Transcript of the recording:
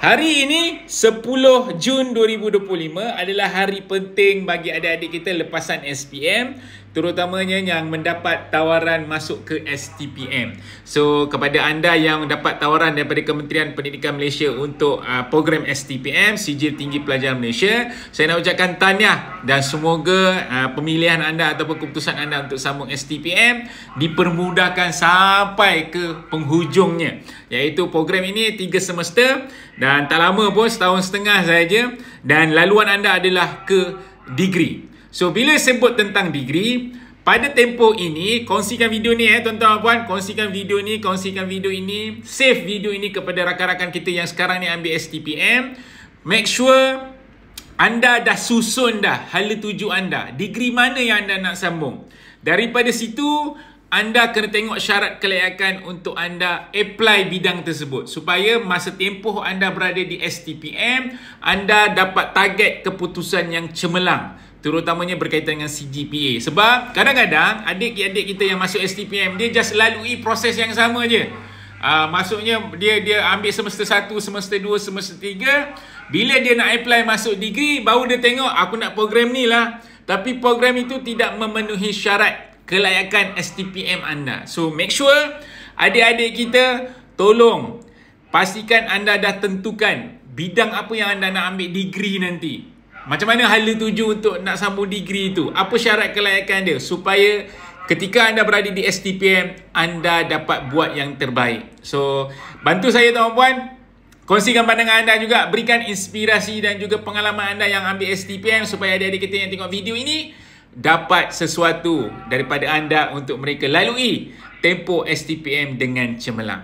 Hari ini 10 Jun 2025 adalah hari penting bagi adik-adik kita lepasan SPM, terutamanya yang mendapat tawaran masuk ke STPM. So kepada anda yang mendapat tawaran daripada Kementerian Pendidikan Malaysia untuk program STPM, Sijil Tinggi Pelajar Malaysia, saya nak ucapkan tahniah dan semoga pemilihan anda ataupun keputusan anda untuk sambung STPM dipermudahkan sampai ke penghujungnya, iaitu program ini 3 semester dan tak lama pun, setahun setengah saja, dan laluan anda adalah ke degree. So bila sebut tentang degree, pada tempoh ini, kongsikan video ni tuan-tuan puan, kongsikan video ini, save video ini kepada rakan-rakan kita yang sekarang ni ambil STPM. Make sure anda dah susun dah hala tuju anda, degree mana yang anda nak sambung. Daripada situ anda kena tengok syarat kelayakan untuk anda apply bidang tersebut, supaya masa tempoh anda berada di STPM, anda dapat target keputusan yang cemerlang, terutamanya berkaitan dengan CGPA. Sebab kadang-kadang adik-adik kita yang masuk STPM, dia just lalui proses yang sama je. Maksudnya dia ambil semester 1, semester 2, semester 3. Bila dia nak apply masuk degree, baru dia tengok aku nak program ni lah, tapi program itu tidak memenuhi syarat kelayakan STPM anda. So make sure adik-adik kita, tolong pastikan anda dah tentukan bidang apa yang anda nak ambil degree nanti. Macam mana hala tuju untuk nak sambung degree itu, apa syarat kelayakan dia, supaya ketika anda berada di STPM anda dapat buat yang terbaik. So bantu saya tuan-puan, kongsikan pandangan anda juga, berikan inspirasi dan juga pengalaman anda yang ambil STPM, supaya adik-adik kita yang tengok video ini dapat sesuatu daripada anda untuk mereka lalui tempoh STPM dengan cemerlang.